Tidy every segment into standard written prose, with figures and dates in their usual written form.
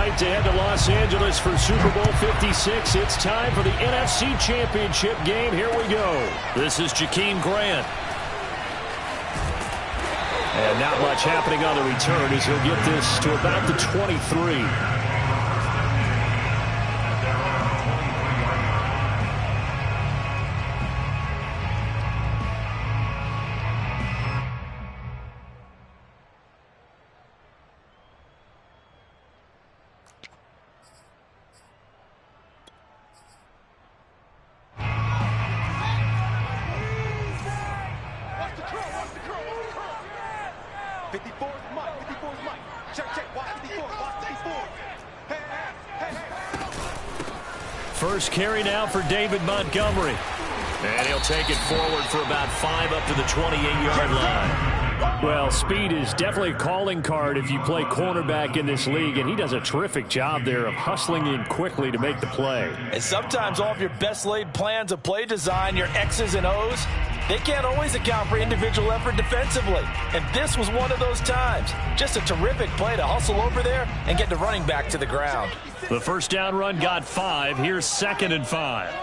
right, to head to Los Angeles for Super Bowl 56. It's time for the NFC Championship game. Here we go. This is Jakeem Grant. And not much happening on the return as he'll get this to about the 23. First carry now for David Montgomery. And he'll take it forward for about 5 up to the 28-yard line. Well, speed is definitely a calling card if you play cornerback in this league, and he does a terrific job there of hustling in quickly to make the play. And sometimes all of your best laid plans of play design, your X's and O's, they can't always account for individual effort defensively. And this was one of those times. Just a terrific play to hustle over there and get the running back to the ground. The first down run got 5. Here's 2nd and 5.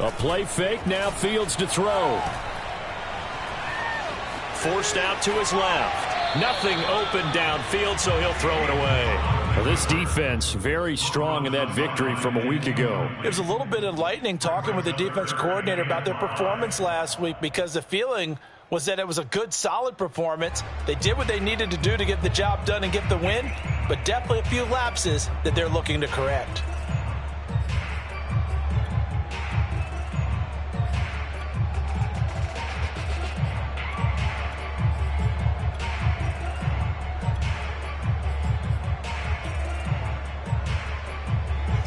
A play fake. Now Fields to throw. Forced out to his left. Nothing open downfield, so he'll throw it away. Well, this defense very strong in that victory from a week ago. It was a little bit enlightening talking with the defense coordinator about their performance last week, because the feeling was that it was a good, solid performance. They did what they needed to do to get the job done and get the win, but definitely a few lapses that they're looking to correct.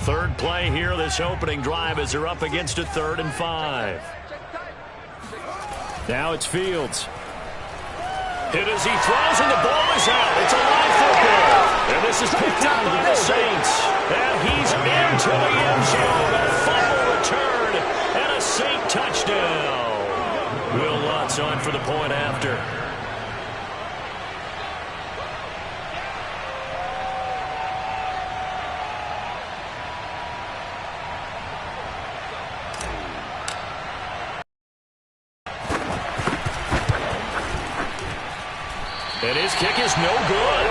Third play here, this opening drive, as they're up against a 3rd and 5. Now it's Fields. Hit as he throws, and the ball is out. It's a live football. And this is picked up by the Saints. And he's into the end zone. A fumble return and a Saint touchdown. Will Lutz on for the point after. And his kick is no good.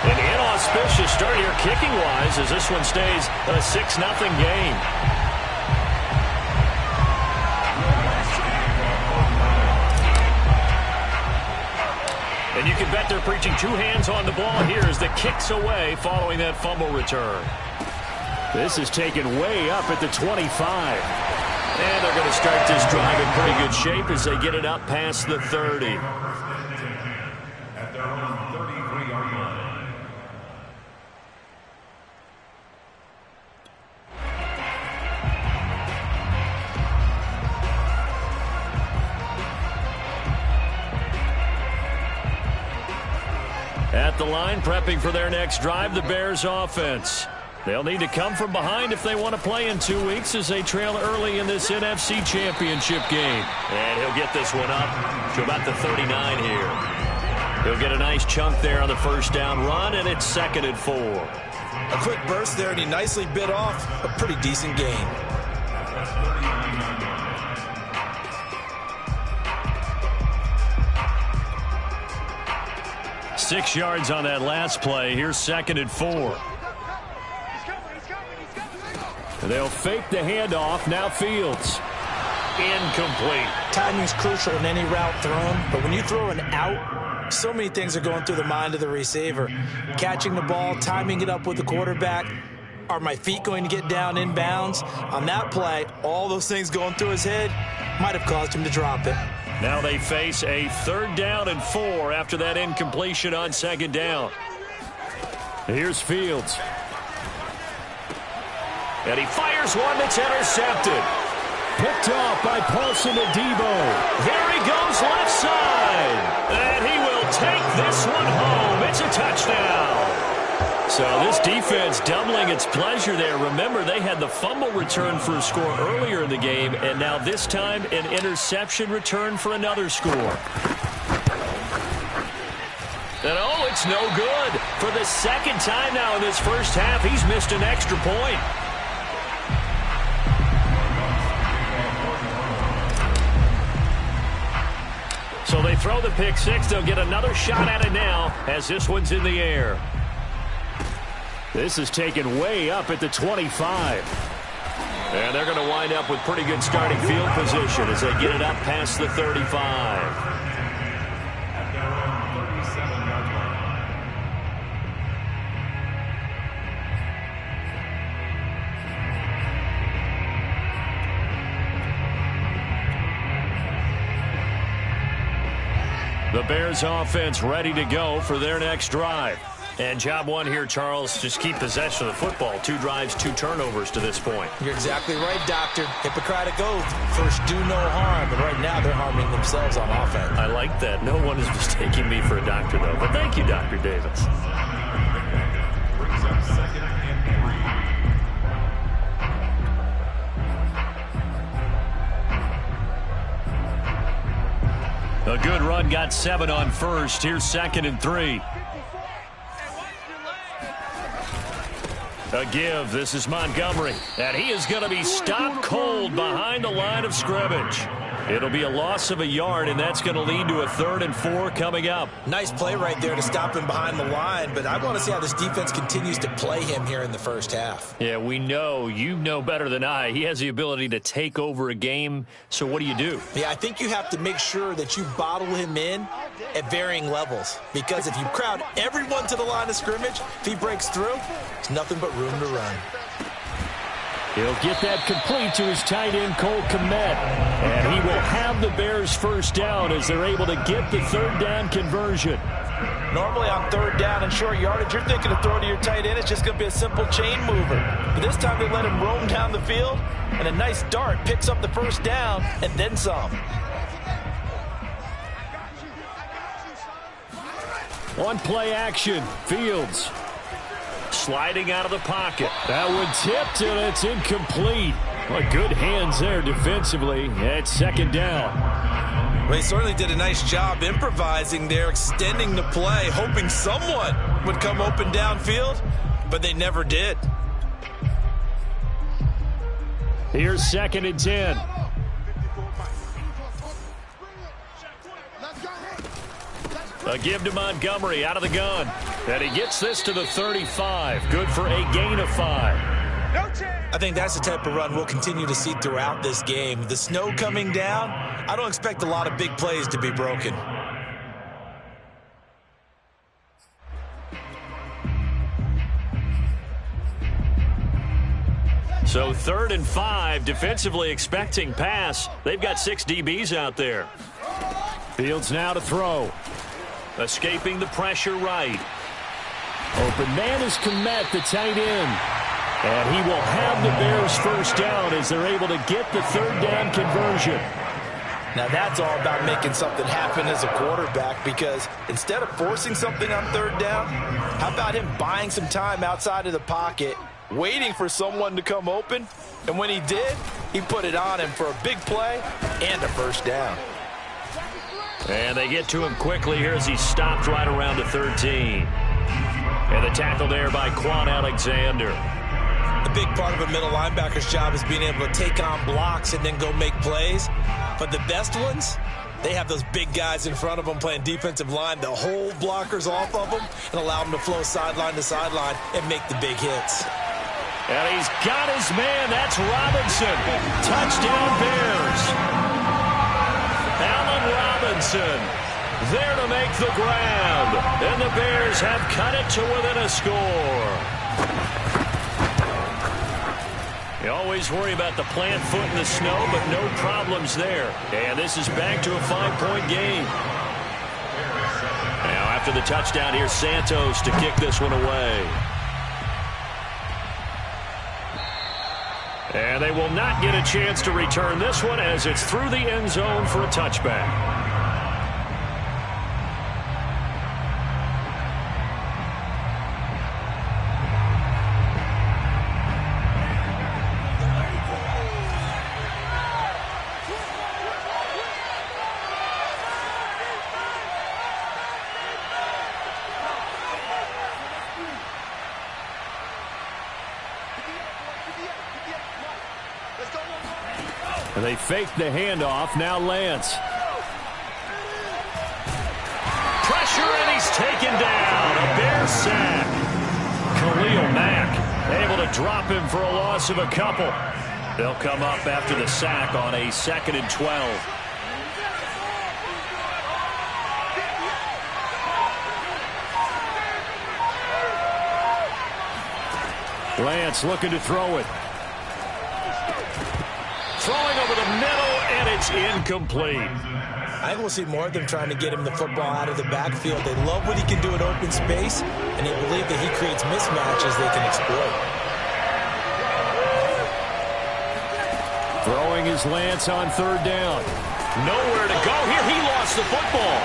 An inauspicious start here kicking-wise as this one stays a 6-0 game. And you can bet they're preaching 2 hands on the ball here as the kick's away following that fumble return. This is taken way up at the 25. And they're going to start this drive in pretty good shape as they get it up past the 30. At the line, prepping for their next drive, the Bears offense. They'll need to come from behind if they want to play in 2 weeks as they trail early in this NFC Championship game. And he'll get this one up to about the 39 here. He'll get a nice chunk there on the first down run, and it's 2nd and 4. A quick burst there, and he nicely bit off a pretty decent gain. Six yards on that last play. Here's 2nd and 4. They'll fake the handoff. Now Fields. Incomplete. Timing is crucial in any route thrown, but when you throw an out, so many things are going through the mind of the receiver. Catching the ball, timing it up with the quarterback. Are my feet going to get down in bounds? On that play, all those things going through his head might have caused him to drop it. Now they face a 3rd down and 4 after that incompletion on 2nd down. Here's Fields. And he fires one that's intercepted. Picked off by Paulson Adebo. There he goes left side. And he will take this one home. It's a touchdown. So this defense doubling its pleasure there. Remember, they had the fumble return for a score earlier in the game, and now this time an interception return for another score. And oh, it's no good. For the second time now in this first half, he's missed an extra point. So they throw the pick six. They'll get another shot at it now as this one's in the air. This is taken way up at the 25. And they're going to wind up with pretty good starting field position as they get it up past the 35. The Bears offense ready to go for their next drive. And job one here, Charles, just keep possession of the football. 2 drives, 2 turnovers to this point. You're exactly right, Doctor. Hippocratic oath. First, do no harm. But right now, they're harming themselves on offense. I like that. No one is mistaking me for a doctor, though. But thank you, Dr. Davis. A good run, got 7 on first. Here's 2nd and 3. A give. This is Montgomery. And he is going to be stopped cold behind the line of scrimmage. It'll be a loss of a yard, and that's going to lead to a 3rd and 4 coming up. Nice play right there to stop him behind the line, but I want to see how this defense continues to play him here in the first half. Yeah, we know. You know better than I. He has the ability to take over a game, so what do? Yeah, I think you have to make sure that you bottle him in at varying levels, because if you crowd everyone to the line of scrimmage, if he breaks through, there's nothing but room to run. He'll get that complete to his tight end, Cole Kmet. And he will have the Bears first down as they're able to get the 3rd down conversion. Normally on 3rd down and short yardage, you're thinking to throw to your tight end. It's just going to be a simple chain mover. But this time they let him roam down the field, and a nice dart picks up the first down and then some. On play action, Fields. Sliding out of the pocket. That one tipped, and it's incomplete. Well, good hands there defensively. It's 2nd down. Well, he certainly did a nice job improvising there, extending the play, hoping someone would come open downfield, but they never did. Here's 2nd and 10. A give to Montgomery out of the gun. And he gets this to the 35. Good for a gain of 5. I think that's the type of run we'll continue to see throughout this game. The snow coming down, I don't expect a lot of big plays to be broken. So 3rd and 5, defensively expecting pass. They've got 6 DBs out there. Fields now to throw. Escaping the pressure right. Open man is Kmet, the tight end. And he will have the Bears first down as they're able to get the 3rd down conversion. Now that's all about making something happen as a quarterback, because instead of forcing something on 3rd down, how about him buying some time outside of the pocket, waiting for someone to come open, and when he did, he put it on him for a big play and a first down. And they get to him quickly here as he's stopped right around the 13. And the tackle there by Quan Alexander. A big part of a middle linebacker's job is being able to take on blocks and then go make plays. But the best ones, they have those big guys in front of them playing defensive line that hold blockers off of them and allow them to flow sideline to sideline and make the big hits. And he's got his man. That's Robinson. Touchdown Bears. Allen Robinson there to make the grab. And the Bears have cut it to within a score. You always worry about the plant foot in the snow, but no problems there. And this is back to a 5-point game. Now after the touchdown, here's Santos to kick this one away. And they will not get a chance to return this one as it's through the end zone for a touchback. And they fake the handoff. Now Lance. Pressure, and he's taken down. A Bear sack. Khalil Mack able to drop him for a loss of a couple. They'll come up after the sack on a 2nd and 12. Lance looking to throw it. Throwing over the middle, and it's incomplete. I think we'll see more of them trying to get him the football out of the backfield. They love what he can do in open space, and they believe that he creates mismatches they can exploit. Throwing is Lance on 3rd down. Nowhere to go here. He lost the football.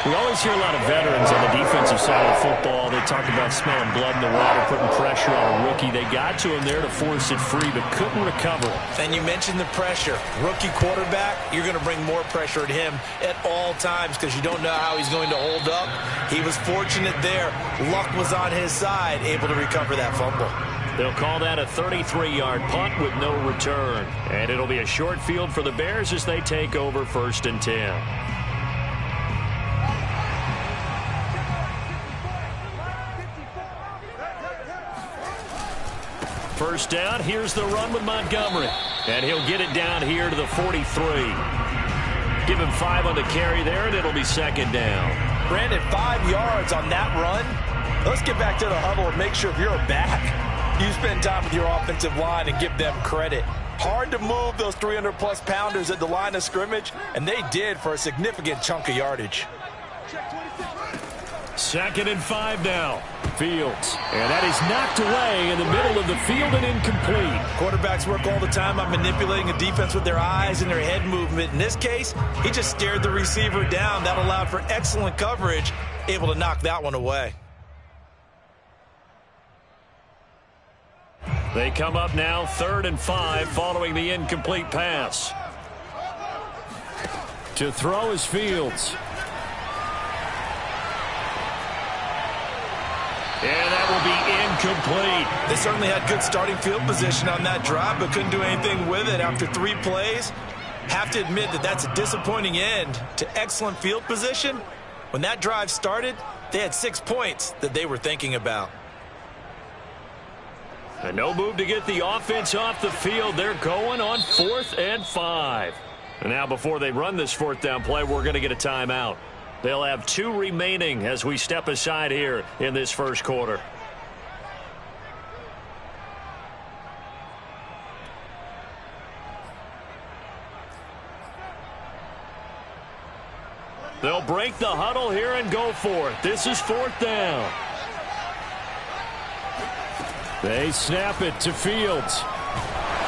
We always hear a lot of veterans on the defensive side of football. They talk about smelling blood in the water, putting pressure on a rookie. They got to him there to force it free, but couldn't recover it. And you mentioned the pressure. Rookie quarterback, you're going to bring more pressure at him at all times because you don't know how he's going to hold up. He was fortunate there. Luck was on his side, able to recover that fumble. They'll call that a 33-yard punt with no return. And it'll be a short field for the Bears as they take over 1st and 10. First down, here's the run with Montgomery. And he'll get it down here to the 43. Give him 5 on the carry there, and it'll be 2nd down. Brandon, 5 yards on that run. Let's get back to the huddle and make sure if you're a back, you spend time with your offensive line and give them credit. Hard to move those 300-plus pounders at the line of scrimmage, and they did for a significant chunk of yardage. 2nd and 5 now. Fields. And that is knocked away in the middle of the field and incomplete. Quarterbacks work all the time on manipulating a defense with their eyes and their head movement. In this case, he just stared the receiver down. That allowed for excellent coverage, able to knock that one away. They come up now 3rd and 5 following the incomplete pass. To throw is Fields. And that will be incomplete. They certainly had good starting field position on that drive, but couldn't do anything with it after 3 plays. Have to admit that that's a disappointing end to excellent field position. When that drive started, they had 6 points that they were thinking about. And no move to get the offense off the field. They're going on 4th and 5. And now before they run this 4th down play, we're going to get a timeout. They'll have 2 remaining as we step aside here in this first quarter. They'll break the huddle here and go for it. This is 4th down. They snap it to Fields.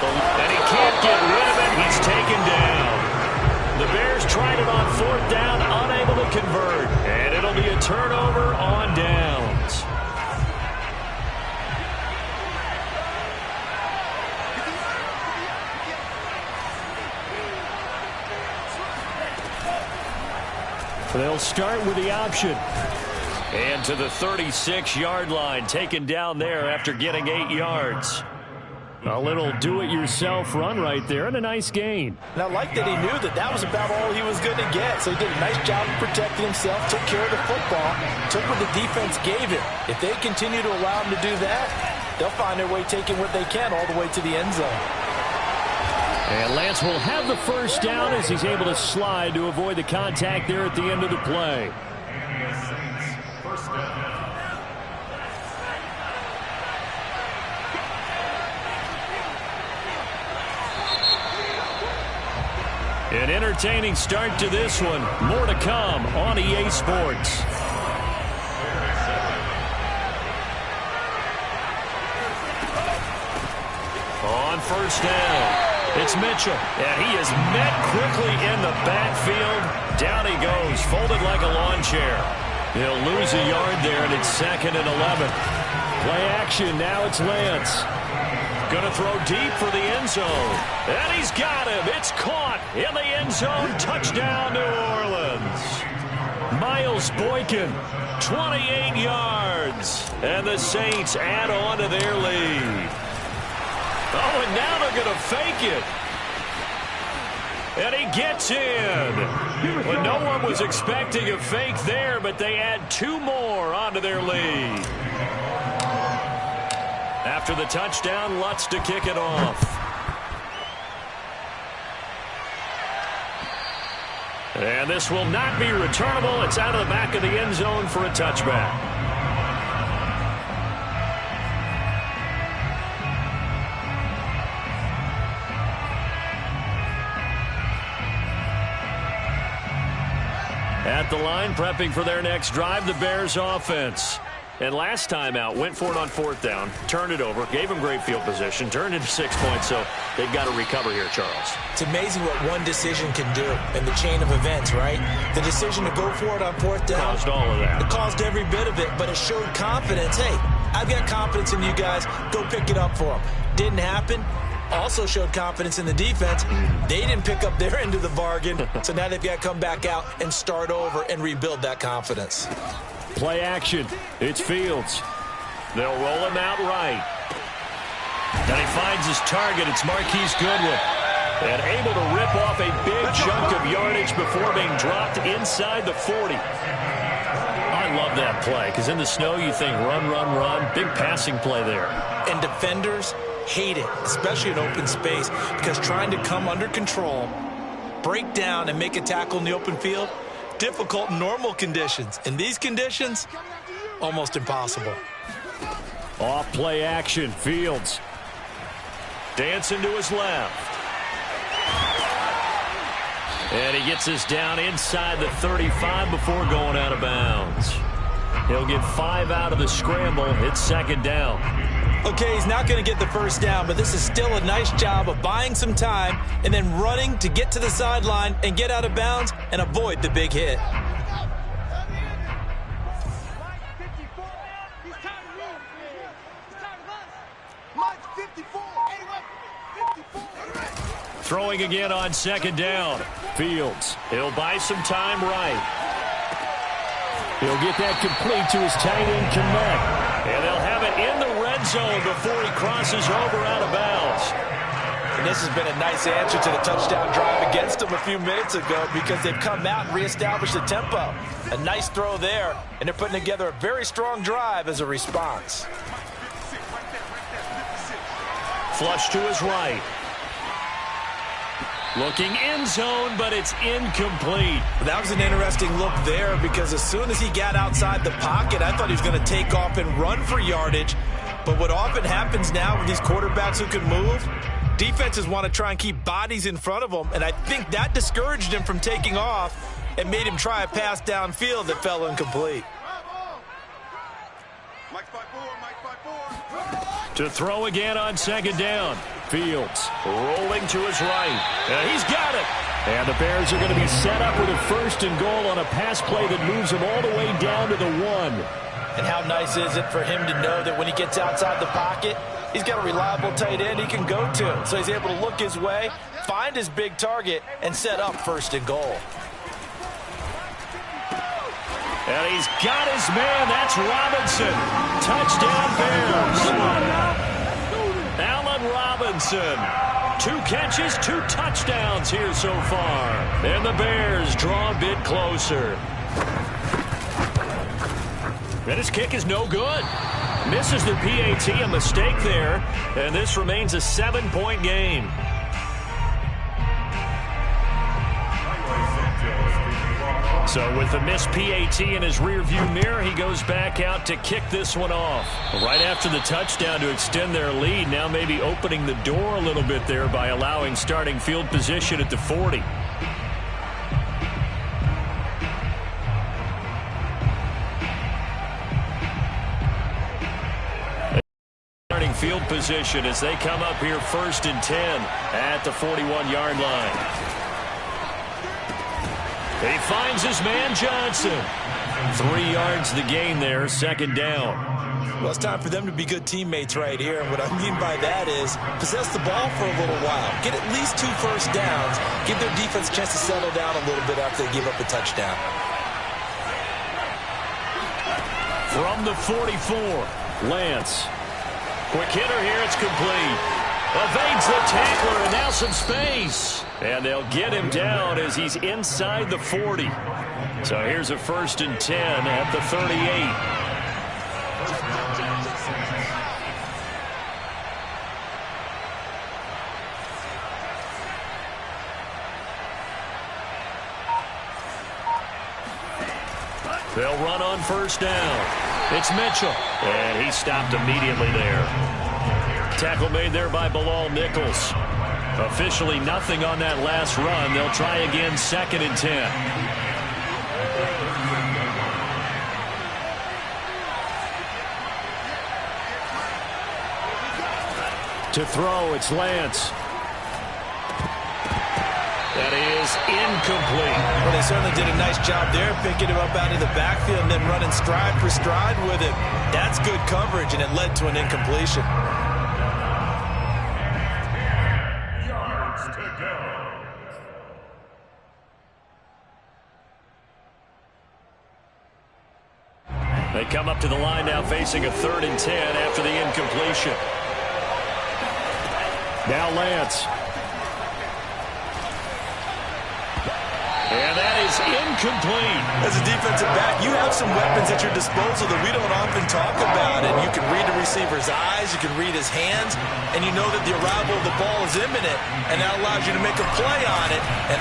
And he can't get rid of it. He's taken down. The Bears tried it on 4th down, unable to convert. And it'll be a turnover on downs. They'll start with the option. And to the 36-yard line, taken down there after getting 8 yards. A little do-it-yourself run right there and a nice gain. And I like that he knew that that was about all he was going to get. So he did a nice job of protecting himself, took care of the football, took what the defense gave him. If they continue to allow him to do that, they'll find their way taking what they can all the way to the end zone. And Lance will have the first down as he's able to slide to avoid the contact there at the end of the play. An entertaining start to this one. More to come on EA Sports. On first down, it's Mitchell. And he is met quickly in the backfield. Down he goes, folded like a lawn chair. He'll lose a yard there, and it's 2nd and 11. Play action, now it's Lance. Going to throw deep for the end zone. And he's got him. It's caught in the end zone. Touchdown, New Orleans. Miles Boykin, 28 yards. And the Saints add on to their lead. Oh, and now they're going to fake it. And he gets in. Well, no one was expecting a fake there, but they add 2 more onto their lead. After the touchdown, Lutz to kick it off. And this will not be returnable. It's out of the back of the end zone for a touchback. At the line, prepping for their next drive, the Bears offense. And last time out, went for it on 4th down, turned it over, gave them great field position, turned into 6 points, so they've got to recover here, Charles. It's amazing what one decision can do in the chain of events, right? The decision to go for it on 4th down. Caused all of that. It caused every bit of it, but it showed confidence. Hey, I've got confidence in you guys. Go pick it up for them. Didn't happen. Also showed confidence in the defense. They didn't pick up their end of the bargain, so now they've got to come back out and start over and rebuild that confidence. Play action. It's Fields. They'll roll him out right. Then he finds his target. It's Marquise Goodwin. And able to rip off a big chunk of yardage before being dropped inside the 40. I love that play because in the snow you think run, run, run. Big passing play there. And defenders hate it, especially in open space, because trying to come under control, break down, and make a tackle in the open field, difficult in normal conditions. In these conditions, almost impossible. Off play action, Fields. Dancing to his left. And he gets us down inside the 35 before going out of bounds. He'll get 5 out of the scramble. It's 2nd down. Okay, he's not going to get the 1st down, but this is still a nice job of buying some time and then running to get to the sideline and get out of bounds and avoid the big hit. Throwing again on 2nd down. Fields. He'll buy some time right. He'll get that complete to his tight end Connect. And they'll have it in the red zone before he crosses over out of bounds. And this has been a nice answer to the touchdown drive against them a few minutes ago because they've come out and reestablished the tempo. A nice throw there, and they're putting together a very strong drive as a response. Flush to his right. Looking end zone, but it's incomplete. That was an interesting look there because as soon as he got outside the pocket, I thought he was going to take off and run for yardage. But what often happens now with these quarterbacks who can move, defenses want to try and keep bodies in front of them, and I think that discouraged him from taking off and made him try a pass downfield that fell incomplete. To throw again on 2nd down. Fields rolling to his right. And he's got it. And the Bears are going to be set up with a 1st and goal on a pass play that moves him all the way down to the 1. And how nice is it for him to know that when he gets outside the pocket, he's got a reliable tight end he can go to. So he's able to look his way, find his big target, and set up 1st and goal. And he's got his man. That's Robinson. Touchdown Bears. Allen Robinson. 2 catches, 2 touchdowns here so far. And the Bears draw a bit closer. And his kick is no good. Misses the PAT, a mistake there. And this remains a 7-point game. So with the missed PAT in his rearview mirror, he goes back out to kick this one off. Right after the touchdown to extend their lead, now maybe opening the door a little bit there by allowing starting field position at the 40. Starting field position as they come up here 1st and 10 at the 41-yard line. He finds his man Johnson. 3 yards the gain there, 2nd down. Well, it's time for them to be good teammates right here. And what I mean by that is possess the ball for a little while. Get at least 2 first downs. Give their defense a chance to settle down a little bit after they give up a touchdown. From the 44, Lance. Quick hitter here, it's complete. Evades the tackler, and now some space. And they'll get him down as he's inside the 40. So here's a 1st and 10 at the 38. They'll run on 1st down. It's Mitchell. And he stopped immediately there. Tackle made there by Bilal Nichols. Officially nothing on that last run. They'll try again 2nd and 10. To throw, it's Lance. That is incomplete. Well, they certainly did a nice job there, picking him up out of the backfield and then running stride for stride with it. That's good coverage, and it led to an incompletion. They come up to the line now facing a 3rd and 10 after the incompletion. Now Lance. And that is incomplete. As a defensive back, you have some weapons at your disposal that we don't often talk about. And you can read the receiver's eyes, you can read his hands, and you know that the arrival of the ball is imminent, and that allows you to make a play on it. And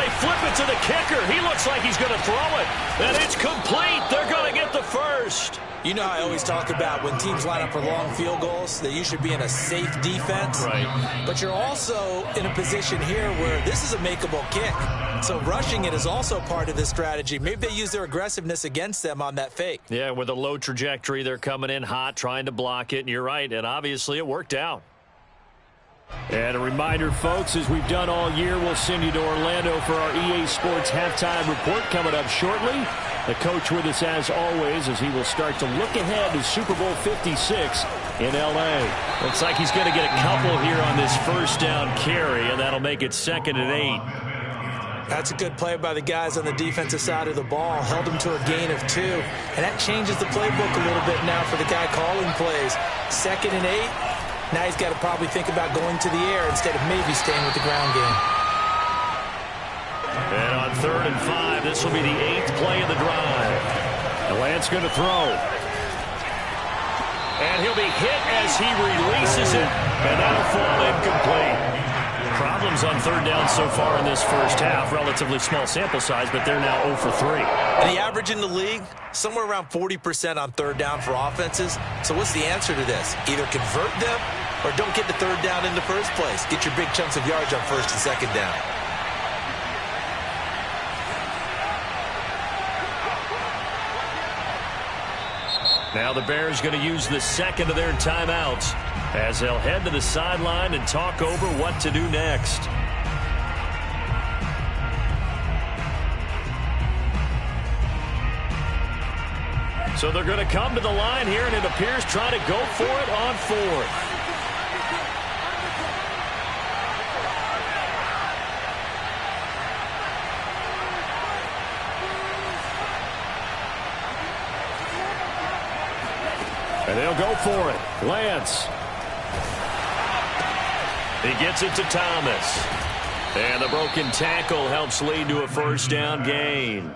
they flip it to the kicker. He looks like he's going to throw it. And it's complete. They're going to get the 1st. You know how I always talk about when teams line up for long field goals, that you should be in a safe defense. Right. But you're also in a position here where this is a makeable kick. So rushing it is also part of this strategy. Maybe they use their aggressiveness against them on that fake. Yeah, with a low trajectory, they're coming in hot, trying to block it. And you're right, and obviously it worked out. And a reminder, folks, as we've done all year, we'll send you to Orlando for our EA Sports halftime report coming up shortly. The coach with us as always as he will start to look ahead to Super Bowl 56 in L.A. Looks like he's going to get a couple here on this 1st down carry, and that'll make it 2nd and 8. That's a good play by the guys on the defensive side of the ball. Held him to a gain of 2. And that changes the playbook a little bit now for the guy calling plays. 2nd and 8. Now he's got to probably think about going to the air instead of maybe staying with the ground game. And on 3rd and 5, this will be the 8th play of the drive. And Lance going to throw. And he'll be hit as he releases it. And that'll fall incomplete. Problems on 3rd down so far in this 1st half. Relatively small sample size, but they're now 0 for 3. And the average in the league, somewhere around 40% on 3rd down for offenses. So what's the answer to this? Either convert them or don't get the 3rd down in the first place. Get your big chunks of yards on 1st and 2nd down. Now the Bears going to use the 2nd of their timeouts as they'll head to the sideline and talk over what to do next. So they're going to come to the line here, and it appears trying to go for it on 4th. And they'll go for it. Lance. He gets it to Thomas. And the broken tackle helps lead to a 1st down gain.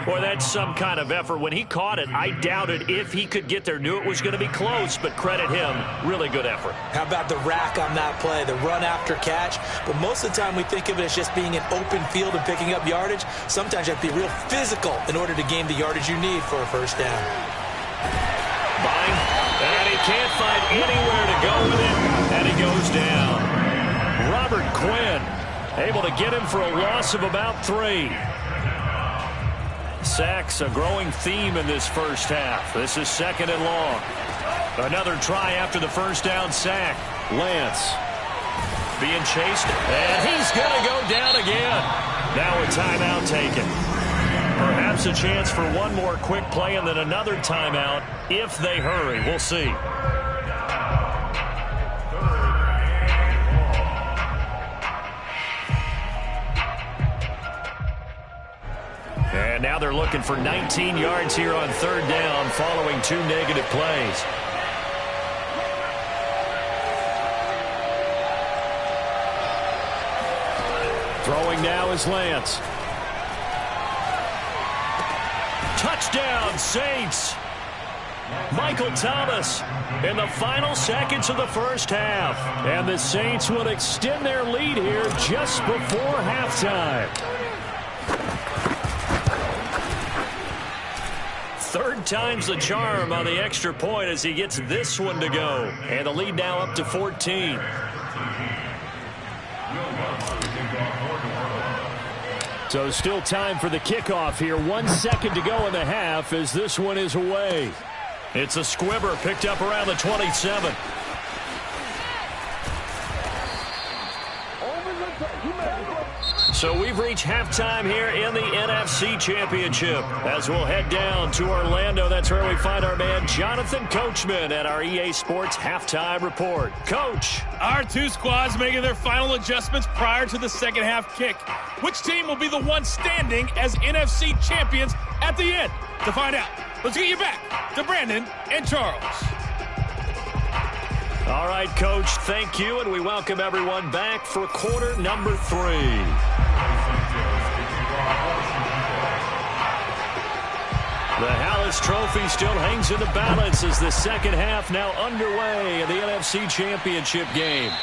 Boy, that's some kind of effort. When he caught it, I doubted if he could get there. Knew it was going to be close, but credit him. Really good effort. How about the rack on that play, the run after catch? But most of the time we think of it as just being an open field and picking up yardage. Sometimes you have to be real physical in order to gain the yardage you need for a 1st down. And he can't find anywhere to go with it, and he goes down. Robert Quinn able to get him for a loss of about 3. Sacks a growing theme in this 1st half. This is 2nd and long. Another try after the 1st down sack. Lance being chased, and he's going to go down again. Now a timeout taken. Perhaps a chance for one more quick play and then another timeout if they hurry. We'll see. And now they're looking for 19 yards here on 3rd down following 2 negative plays. Throwing now is Lance. Touchdown, Saints. Michael Thomas in the final seconds of the first half. And the Saints will extend their lead here just before halftime. Third time's the charm on the extra point as he gets this one to go. And the lead now up to 14. So still time for the kickoff here. 1 second to go in the half as this one is away. It's a squibber picked up around the 27. So we've reached halftime here in the NFC Championship. As we'll head down to Orlando, that's where we find our man Jonathan Coachman at our EA Sports Halftime Report. Coach. Our two squads making their final adjustments prior to the second half kick. Which team will be the one standing as NFC champions at the end? To find out, let's get you back to Brandon and Charles. All right, Coach, thank you, and we welcome everyone back for quarter number 3. The Hallis Trophy still hangs in the balance as the second half now underway in the NFC Championship game.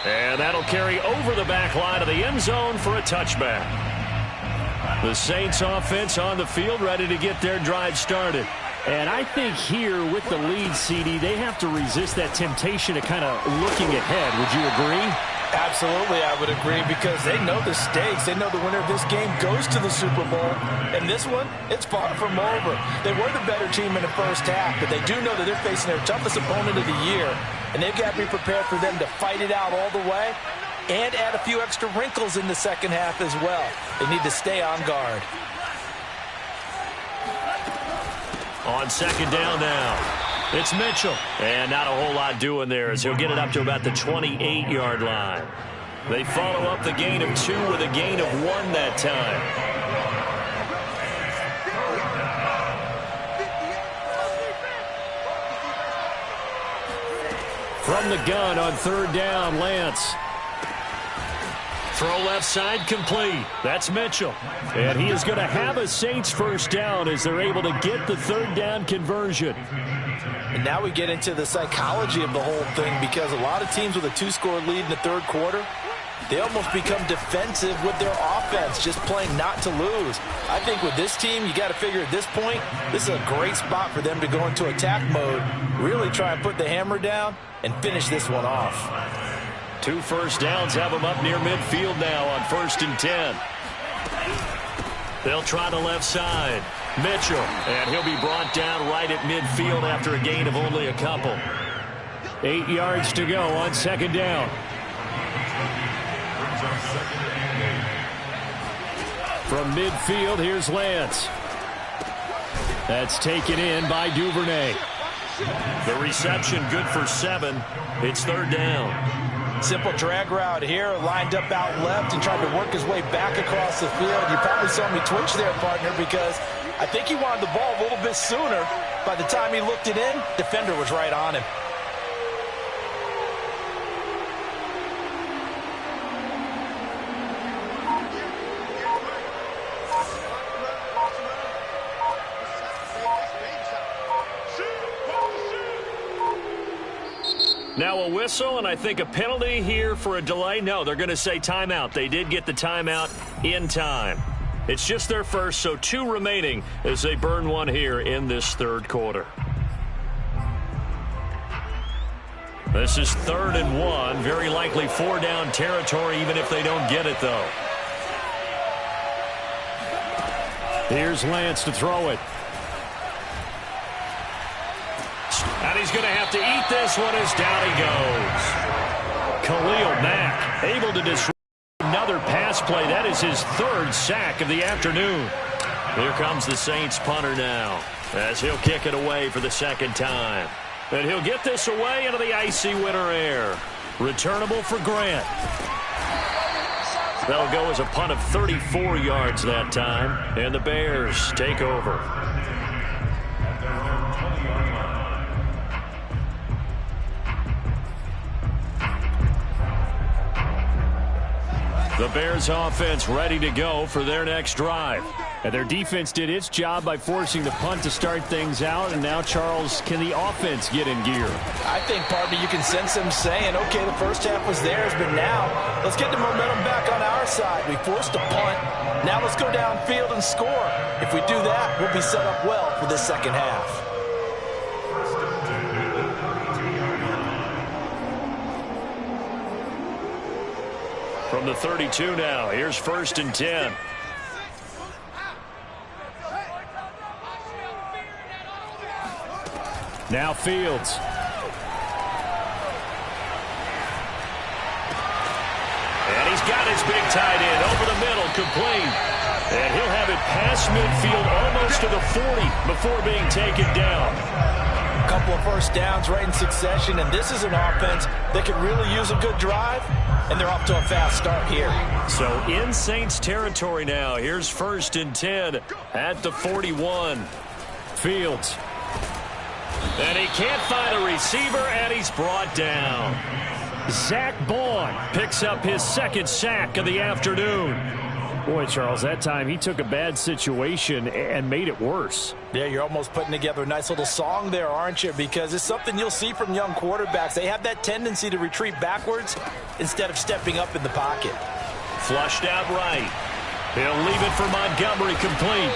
And that'll carry over the back line of the end zone for a touchback. The Saints offense on the field ready to get their drive started. And I think here with the lead, CD, they have to resist that temptation of kind of looking ahead. Would you agree? Absolutely, I would agree, because they know the stakes. They know the winner of this game goes to the Super Bowl. And this one, it's far from over. They were the better team in the first half, but they do know that they're facing their toughest opponent of the year. And they've got to be prepared for them to fight it out all the way and add a few extra wrinkles in the second half as well. They need to stay on guard. On second down now, it's Mitchell. And not a whole lot doing there as he'll get it up to about the 28-yard line. They follow up the gain of 2 with a gain of 1 that time. From the gun on third down, Lance. Throw left side complete. That's Mitchell. And he is going to have a Saints first down as they're able to get the third down conversion. And now we get into the psychology of the whole thing, because a lot of teams with a 2-score lead in the third quarter, they almost become defensive with their offense, just playing not to lose. I think with this team, you got to figure at this point, this is a great spot for them to go into attack mode, really try and put the hammer down and finish this one off. 2 first downs have them up near midfield now on 1st and 10. They'll try the left side. Mitchell, and he'll be brought down right at midfield after a gain of only a couple. 8 yards to go on second down. From midfield, here's Lance. That's taken in by Duvernay. The reception good for 7. It's third down. Simple drag route here, lined up out left and tried to work his way back across the field. You probably saw me twitch there, partner, because I think he wanted the ball a little bit sooner. By the time he looked it in, defender was right on him. Now a whistle, and I think a penalty here for a delay. No, they're going to say timeout. They did get the timeout in time. It's just their first, so 2 remaining as they burn one here in this third quarter. This is 3rd and 1. Very likely 4-down territory, even if they don't get it, though. Here's Lance to throw it. And he's going to have to eat this one as down he goes. Khalil Mack able to disrupt another pass play. That is his 3rd sack of the afternoon. Here comes the Saints punter now as he'll kick it away for the second time. And he'll get this away into the icy winter air. Returnable for Grant. That'll go as a punt of 34 yards that time. And the Bears take over. The Bears offense ready to go for their next drive. And their defense did its job by forcing the punt to start things out. And now, Charles, can the offense get in gear? I think, partner, you can sense them saying, okay, the first half was theirs, but now let's get the momentum back on our side. We forced a punt. Now let's go downfield and score. If we do that, we'll be set up well for this second half. From the 32 now, here's 1st and 10. Now Fields. And he's got his big tight end over the middle, complete. And he'll have it past midfield almost to the 40 before being taken down. A couple of first downs right in succession, and this is an offense that could really use a good drive, and they're off to a fast start here. So in Saints territory now. Here's 1st and 10 at the 41. Fields. And he can't find a receiver, and he's brought down. Zach Baun picks up his 2nd sack of the afternoon. Boy, Charles, that time he took a bad situation and made it worse. Yeah, you're almost putting together a nice little song there, aren't you? Because it's something you'll see from young quarterbacks. They have that tendency to retreat backwards instead of stepping up in the pocket. Flushed out right. He'll leave it for Montgomery, complete.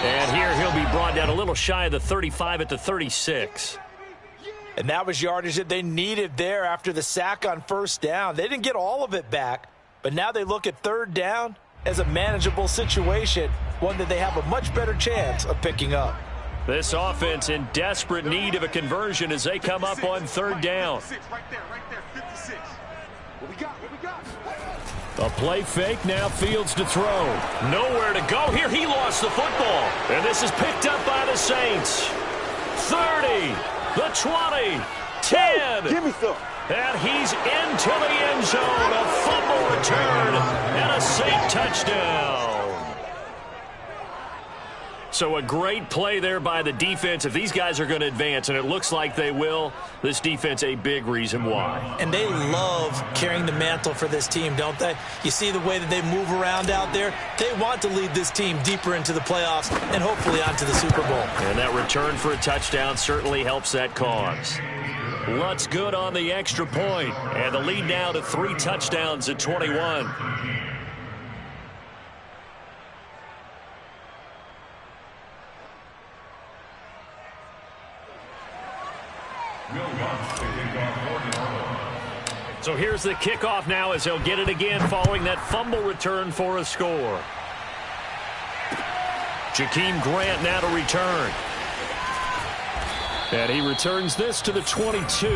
And here he'll be brought down a little shy of the 35 at the 36. And that was yardage that they needed there after the sack on 1st down. They didn't get all of it back, but now they look at 3rd down as a manageable situation, one that they have a much better chance of picking up. This offense in desperate need of a conversion as they come up on 3rd down. Right there, 56. What we got? A play fake, now Fields to throw. Nowhere to go here. He lost the football. And this is picked up by the Saints. 30, the 20, 10. Give me some. And he's into the end zone. A fumble return and a Saint touchdown. So a great play there by the defense. If these guys are going to advance, and it looks like they will, this defense a big reason why. And they love carrying the mantle for this team, don't they? You see the way that they move around out there? They want to lead this team deeper into the playoffs and hopefully onto the Super Bowl. And that return for a touchdown certainly helps that cause. Lutz good on the extra point, and the lead now to 3 touchdowns at 21. So here's the kickoff now as they'll get it again following that fumble return for a score. Jakeem Grant now to return. And he returns this to the 22.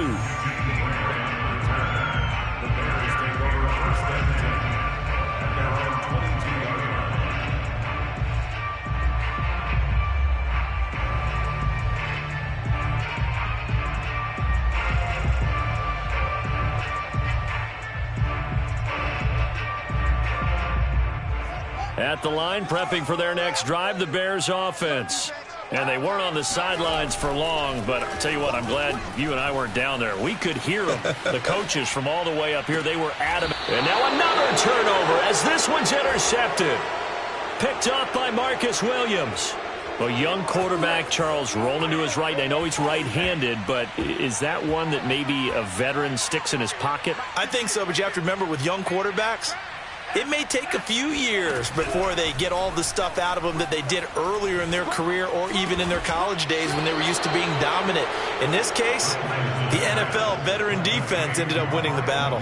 At the line, prepping for their next drive, the Bears offense. And they weren't on the sidelines for long, but I'll tell you what, I'm glad you and I weren't down there. We could hear them, the coaches from all the way up here. They were adamant. And now another turnover as this one's intercepted. Picked off by Marcus Williams. A young quarterback, Charles, rolling to his right. I know he's right-handed, but is that one that maybe a veteran sticks in his pocket? I think so, but you have to remember with young quarterbacks, it may take a few years before they get all the stuff out of them that they did earlier in their career or even in their college days when they were used to being dominant. In this case, the NFL veteran defense ended up winning the battle.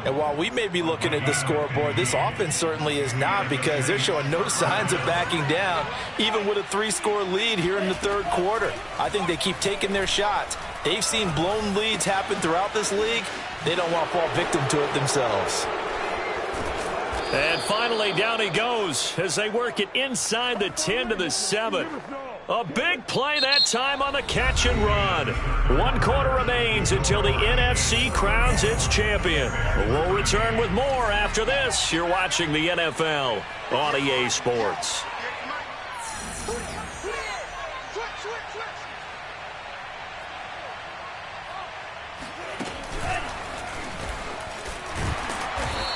And while we may be looking at the scoreboard, this offense certainly is not, because they're showing no signs of backing down, even with a 3-score lead here in the 3rd quarter. I think they keep taking their shots. They've seen blown leads happen throughout this league. They don't want to fall victim to it themselves. And finally, down he goes as they work it inside the 10 to the 7. A big play that time on the catch and run. 1 quarter remains until the NFC crowns its champion. We'll return with more after this. You're watching the NFL on EA Sports.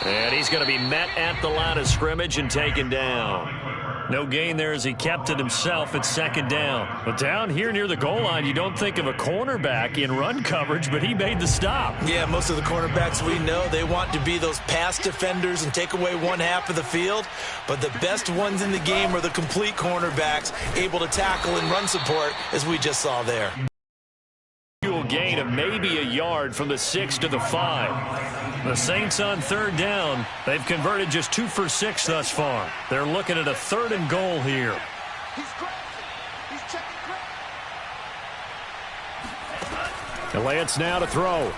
And he's going to be met at the line of scrimmage and taken down. No gain there as he kept it himself at second down. But down here near the goal line, you don't think of a cornerback in run coverage, but he made the stop. Yeah, most of the cornerbacks we know, they want to be those pass defenders and take away one half of the field. But the best ones in the game are the complete cornerbacks, able to tackle and run support, as we just saw there. Gain of maybe a yard from the 6 to the 5. The Saints on third down. They've converted just 2 for 6 thus far. They're looking at a 3rd and goal here. And Lance now to throw.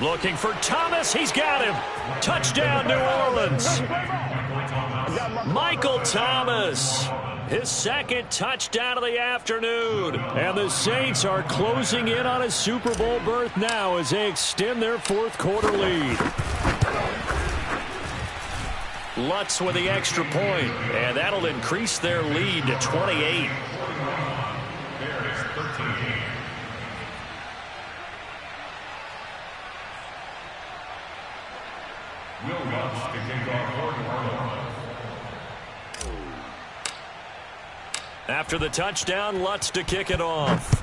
Looking for Thomas. He's got him. Touchdown, New Orleans. Michael Thomas. His 2nd touchdown of the afternoon. And the Saints are closing in on a Super Bowl berth now as they extend their 4th quarter lead. Lutz with the extra point, and that'll increase their lead to 28. After the touchdown, Lutz to kick it off.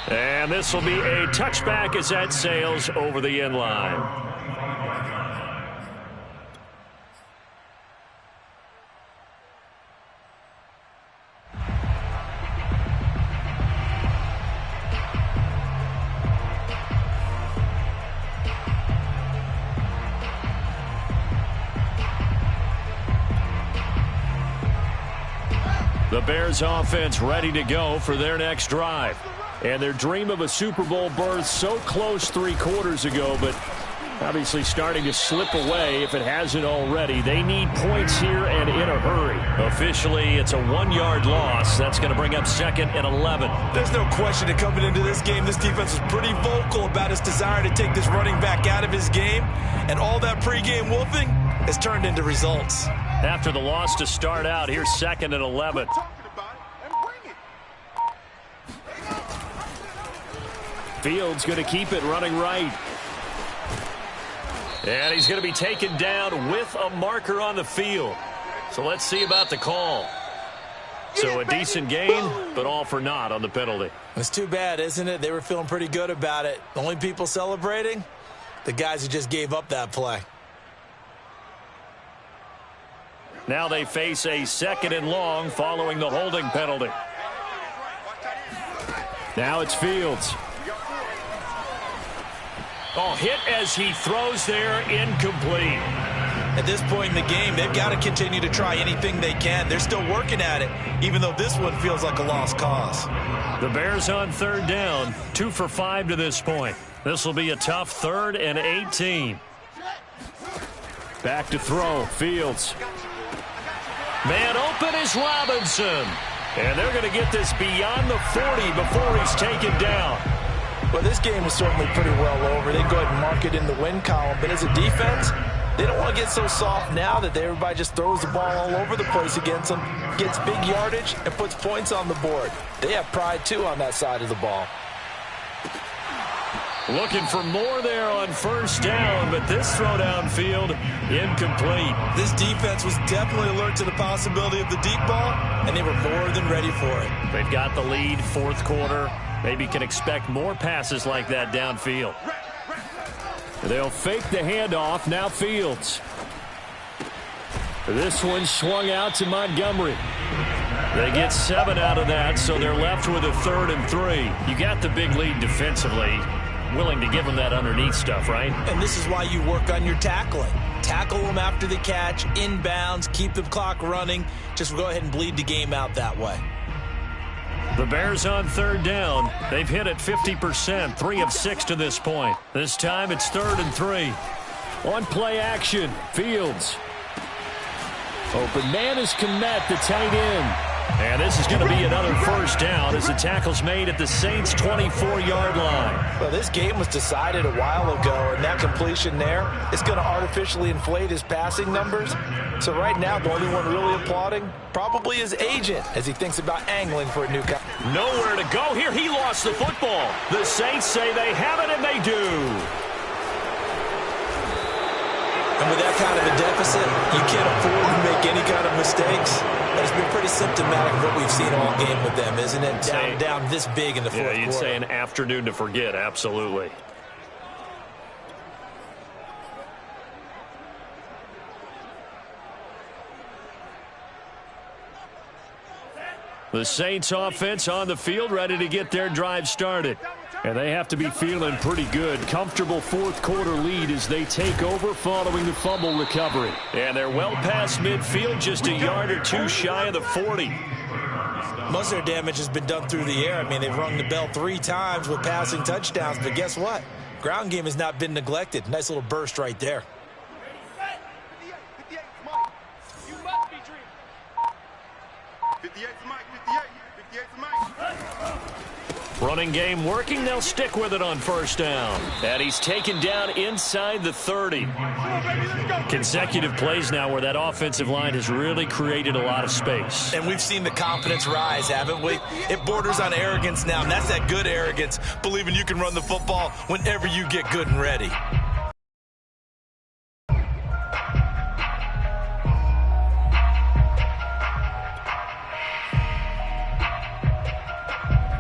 And this will be a touchback as that sails over the end line. The Bears offense ready to go for their next drive. And their dream of a Super Bowl berth so close 3 quarters ago, but obviously starting to slip away if it hasn't already. They need points here and in a hurry. Officially, it's a 1-yard loss. That's going to bring up 2nd and 11. There's no question that coming into this game, this defense was pretty vocal about its desire to take this running back out of his game. And all that pregame wolfing has turned into results. After the loss to start out, here's 2nd and 11. Fields going to keep it running right. And he's going to be taken down with a marker on the field. So let's see about the call. So a decent gain, but all for naught on the penalty. It's too bad, isn't it? They were feeling pretty good about it. The only people celebrating, the guys who just gave up that play. Now they face a 2nd and long following the holding penalty. Now it's Fields. Oh, hit as he throws there, incomplete. At this point in the game, they've got to continue to try anything they can. They're still working at it, even though this one feels like a lost cause. The Bears on third down, 2 for 5 to this point. This will be a tough 3rd and 18. Back to throw, Fields. Man open is Robinson. And they're going to get this beyond the 40 before he's taken down. Well, this game is certainly pretty well over. They go ahead and mark it in the win column. But as a defense, they don't want to get so soft now that everybody just throws the ball all over the place against them, gets big yardage, and puts points on the board. They have pride, too, on that side of the ball. Looking for more there on 1st down, but this throw downfield, incomplete. This defense was definitely alert to the possibility of the deep ball, and they were more than ready for it. They've got the lead, 4th quarter. Maybe can expect more passes like that downfield. They'll fake the handoff. Now Fields. This one swung out to Montgomery. They get 7 out of that, so they're left with a 3rd and 3. You got the big lead defensively. Willing to give them that underneath stuff, right? And this is why you work on your tackling. Tackle them after the catch, inbounds, keep the clock running. Just go ahead and bleed the game out that way. The Bears on third down. They've hit it 50%, 3 of 6 to this point. This time it's 3rd and 3. On play action, Fields. Open man is Kmet, the tight end. And this is going to be another first down as the tackle's made at the Saints' 24-yard line. Well, this game was decided a while ago, and that completion there is going to artificially inflate his passing numbers. So right now, the only one really applauding probably his agent as he thinks about angling for a new guy. Nowhere to go here. He lost the football. The Saints say they have it, and they do. And with that kind of a deficit, you can't afford to make any kind of mistakes. But it's been pretty symptomatic of what we've seen all game with them, isn't it? Down this big in the fourth quarter. Yeah, you'd say an afternoon to forget, absolutely. The Saints offense on the field, ready to get their drive started. And they have to be feeling pretty good. Comfortable fourth quarter lead as they take over following the fumble recovery. And they're well past midfield, just a yard or two shy of the 40. Most of their damage has been done through the air. I mean, they've rung the bell 3 times with passing touchdowns. But guess what? Ground game has not been neglected. Nice little burst right there. 58 for Mike, 58 for Mike. Running game working. They'll stick with it on first down. And he's taken down inside the 30. Consecutive plays now where that offensive line has really created a lot of space. And we've seen the confidence rise, haven't we? It borders on arrogance now, and that's that good arrogance, believing you can run the football whenever you get good and ready.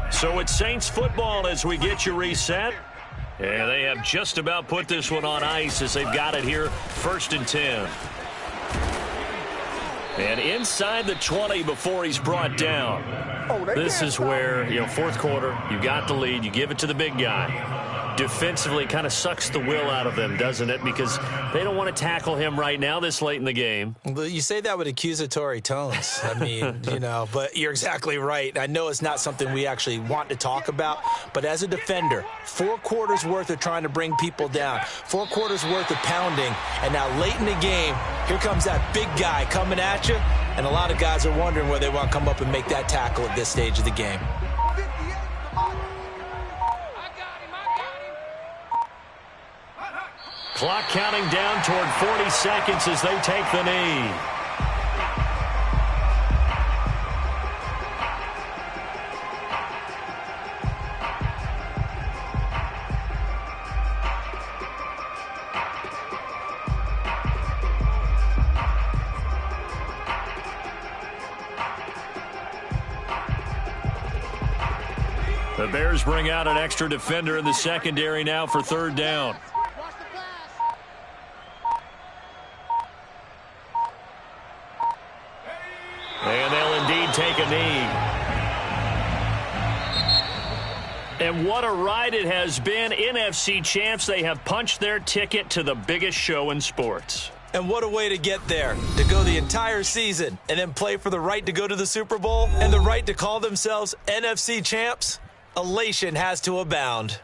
So it's Saints football as we get you reset. And they have just about put this one on ice as they've got it here, 1st and 10. And inside the 20 before he's brought down. This is where, fourth quarter, you got the lead, you give it to the big guy. Defensively kind of sucks the will out of them, doesn't it? Because they don't want to tackle him right now this late in the game. Well, you say that with accusatory tones. I mean, but you're exactly right. I know it's not something we actually want to talk about, but as a defender, 4 quarters worth of trying to bring people down, 4 quarters worth of pounding, and now late in the game, here comes that big guy coming at you, and a lot of guys are wondering whether they want to come up and make that tackle at this stage of the game. Clock counting down toward 40 seconds as they take the knee. The Bears bring out an extra defender in the secondary now for 3rd down. And they'll indeed take a knee. And what a ride it has been. NFC champs, they have punched their ticket to the biggest show in sports. And what a way to get there, to go the entire season and then play for the right to go to the Super Bowl and the right to call themselves NFC champs. Elation has to abound.